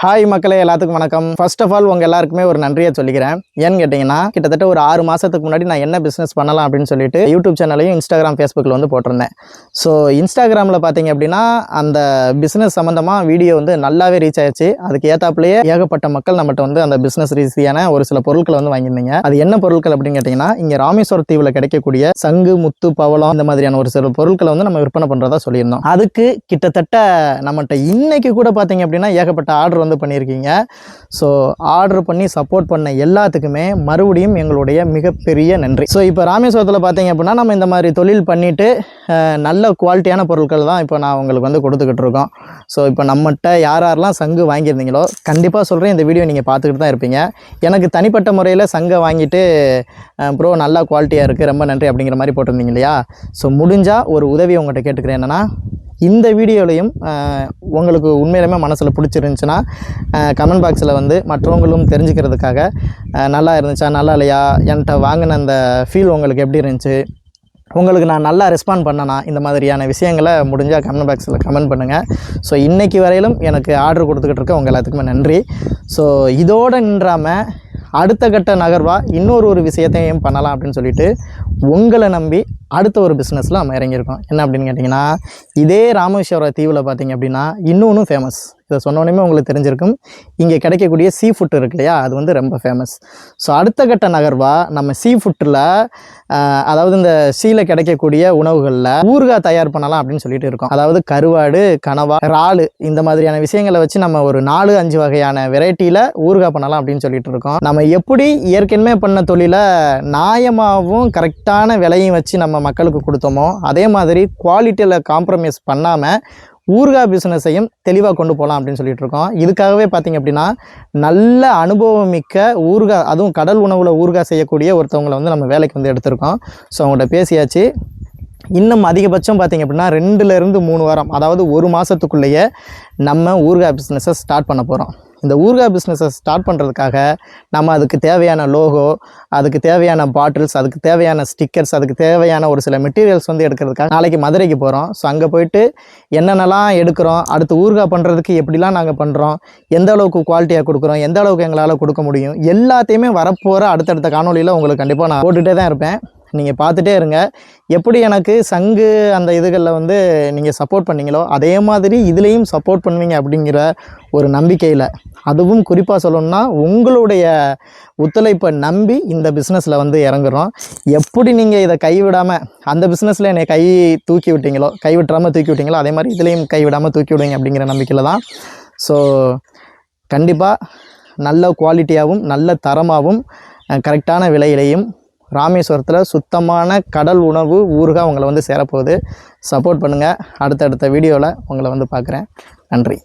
Hi மக்களே, எல்லாத்துக்கும் வணக்கம். ஃபர்ஸ்ட் ஆஃப் ஆல் உங்கள் எல்லாருக்குமே ஒரு நன்றியை சொல்லிக்கிறேன். ஏன்னு கேட்டிங்கன்னா, கிட்டத்தட்ட ஒரு 6 மாதத்துக்கு முன்னாடி நான் என்ன பிஸ்னஸ் பண்ணலாம் அப்படின்னு சொல்லிட்டு யூடியூப் சேனலையும் இன்ஸ்டாகிராம் ஃபேஸ்புக்கில் வந்து போட்டிருந்தேன். ஸோ இன்ஸ்டாகிராமில் பார்த்தீங்க அப்படின்னா அந்த பிஸ்னஸ் சம்மந்தமாக வீடியோ வந்து நல்லாவே ரீச் ஆயிடுச்சு. அதுக்கு ஏற்றாப்புலேயே ஏகப்பட்ட மக்கள் நம்மகிட்ட வந்து அந்த பிஸ்னஸ் ரீதியான ஒரு சில பொருட்களை வந்து வாங்கியிருந்தீங்க. அது என்ன பொருட்கள் அப்படின்னு கேட்டிங்கன்னா, இங்கே ராமேஸ்வர தீவில் கிடைக்கக்கூடிய சங்கு, முத்து, பவளம் இந்த மாதிரியான ஒரு சில பொருட்களை வந்து நம்ம விற்பனை பண்ணுறதா சொல்லியிருந்தோம். அதுக்கு கிட்டத்தட்ட நம்மகிட்ட இன்னைக்கு கூட பார்த்தீங்க அப்படின்னா ஏகப்பட்ட ஆர்டர் வந்து பண்ணியிருக்கீங்க. ஸோ ஆர்டர் பண்ணி சப்போர்ட் பண்ண எல்லாத்துக்குமே மறுபடியும் எங்களுடைய மிகப்பெரிய நன்றி. ஸோ இப்போ ராமேஸ்வரத்தில் பார்த்தீங்க அப்படின்னா நம்ம இந்த மாதிரி தொழில் பண்ணிவிட்டு நல்ல குவாலிட்டியான பொருட்கள் தான் இப்போ நான் உங்களுக்கு வந்து கொடுத்துக்கிட்டு இருக்கோம். ஸோ இப்போ நம்மகிட்ட யாரெல்லாம் சங்கு வாங்கியிருந்தீங்களோ கண்டிப்பாக சொல்கிறேன், இந்த வீடியோ நீங்கள் பார்த்துக்கிட்டு தான் இருப்பீங்க. எனக்கு தனிப்பட்ட முறையில் சங்கை வாங்கிட்டு ப்ரோ நல்லா குவாலிட்டியாக இருக்குது, ரொம்ப நன்றி அப்படிங்கிற மாதிரி போட்டிருந்தீங்க இல்லையா? ஸோ முடிஞ்சால் ஒரு உதவி உங்கள்கிட்ட கேட்டுக்கிறேன். என்னென்னா, இந்த வீடியோலையும் உங்களுக்கு உண்மையிலுமே மனசில் பிடிச்சிருந்துச்சுன்னா கமெண்ட் பாக்ஸில் வந்து மற்றவங்களும் தெரிஞ்சுக்கிறதுக்காக நல்லா இருந்துச்சா, நல்லா இல்லையா, என்கிட்ட வாங்கின அந்த ஃபீல் உங்களுக்கு எப்படி இருந்துச்சு, உங்களுக்கு நான் நல்லா ரெஸ்பாண்ட் பண்ணனா, இந்த மாதிரியான விஷயங்களை முடிஞ்சால் கமெண்ட் பாக்ஸில் கமெண்ட் பண்ணுங்கள். ஸோ இன்றைக்கி வரையிலும் எனக்கு ஆர்டர் கொடுத்துக்கிட்டு இருக்க உங்கள் எல்லாத்துக்குமே நன்றி. ஸோ இதோடு நின்றாமல் அடுத்த கட்ட நகர்வாக இன்னொரு விஷயத்தையும் பண்ணலாம் அப்படின்னு சொல்லிட்டு உங்களை நம்பி அடுத்த ஒரு பிஸ்னஸில் நம்ம இறங்கியிருக்கோம். என்ன அப்படின்னு கேட்டிங்கன்னா, இதே ராமேஸ்வர தீவில் பார்த்திங்க அப்படின்னா இன்னொன்றும் ஃபேமஸ். இதை சொன்னோன்னே உங்களுக்கு தெரிஞ்சிருக்கும். இங்கே கிடைக்கக்கூடிய சீ ஃபுட் இருக்கு இல்லையா, அது வந்து ரொம்ப ஃபேமஸ். ஸோ அடுத்த கட்ட நகர்வாக நம்ம சீ ஃபுட்டில், அதாவது இந்த சீல கிடைக்கக்கூடிய உணவுகளில் ஊறுகாய் தயார் பண்ணலாம் அப்படின்னு சொல்லிட்டு இருக்கோம். அதாவது கருவாடு, கனவா, இறால் இந்த மாதிரியான விஷயங்களை வச்சு நம்ம ஒரு 4-5 வகையான வெரைட்டியில் ஊறுகாய் பண்ணலாம் அப்படின்னு சொல்லிட்டு இருக்கோம். நம்ம எப்படி ஏற்கனவே பண்ண தொழிலை நியாயமாகவும் கரெக்டான விலையும் வச்சு நம்ம மக்களுக்கு கொடுத்தோமோ அதே மாதிரி குவாலிட்டியில் காம்ப்ரமைஸ் பண்ணாமல் ஊறுகாய் பிஸ்னஸையும் தெளிவாக கொண்டு போகலாம் அப்படின்னு சொல்லிட்டு இருக்கோம். இதுக்காகவே பார்த்திங்க அப்படின்னா நல்ல அனுபவம் மிக்க ஊறுகாய், அதுவும் கடல் உணவில் ஊறுகாய் செய்யக்கூடிய ஒருத்தவங்களை வந்து நம்ம வேலைக்கு வந்து எடுத்திருக்கோம். ஸோ அவங்கள்ட்ட பேசியாச்சு. இன்னும் அதிகபட்சம் பார்த்திங்க அப்படின்னா 2-3 வாரம், அதாவது 1 மாதத்துக்குள்ளேயே நம்ம ஊறுகாய் பிஸ்னஸை ஸ்டார்ட் பண்ண போகிறோம். இந்த ஊறுகாய் பிஸ்னஸை ஸ்டார்ட் பண்ணுறதுக்காக நம்ம அதுக்கு தேவையான லோகோ, அதுக்கு தேவையான பாட்டில்ஸ், அதுக்கு தேவையான ஸ்டிக்கர்ஸ், அதுக்கு தேவையான ஒரு சில மெட்டீரியல்ஸ் வந்து எடுக்கிறதுக்காக நாளைக்கு மதுரைக்கு போகிறோம். ஸோ அங்கே போயிட்டு என்னென்னலாம் எடுக்கிறோம், அடுத்து ஊறுகாய் பண்ணுறதுக்கு எப்படிலாம் நாங்கள் பண்ணுறோம், எந்த அளவுக்கு குவாலிட்டியாக கொடுக்குறோம், எந்த அளவுக்கு எங்களால் கொடுக்க முடியும், எல்லாத்தையுமே வரப்போகிற அடுத்தடுத்த காணொலியில் உங்களுக்கு கண்டிப்பாக நான் போட்டுகிட்டே தான் இருப்பேன். நீங்கள் பார்த்துட்டே இருங்க. எப்படி எனக்கு சங்கு அந்த இதுகளில் வந்து நீங்கள் சப்போர்ட் பண்ணிங்களோ அதே மாதிரி இதுலேயும் சப்போர்ட் பண்ணுவீங்க அப்படிங்கிற ஒரு நம்பிக்கையில், அதுவும் குறிப்பாக சொல்லணும்னா உங்களுடைய ஒத்துழைப்பை நம்பி இந்த பிஸ்னஸில் வந்து இறங்குறோம். எப்படி நீங்கள் இதை கைவிடாமல் அந்த பிஸ்னஸில் என்னை தூக்கி விடாமல் தூக்கி விட்டீங்களோ அதே மாதிரி இதுலேயும் கைவிடாமல் தூக்கி விடுவீங்க அப்படிங்கிற நம்பிக்கையில் தான். ஸோ கண்டிப்பாக நல்ல குவாலிட்டியாகவும் நல்ல தரமாகவும் கரெக்டான விலையிலையும் ராமேஸ்வரத்தில் சுத்தமான கடல் உணவு ஊறுகாய் உங்களை வந்து சேரப்போகுது. சப்போர்ட் பண்ணுங்கள். அடுத்தடுத்த வீடியோவில் உங்களை வந்து பார்க்குறேன். நன்றி.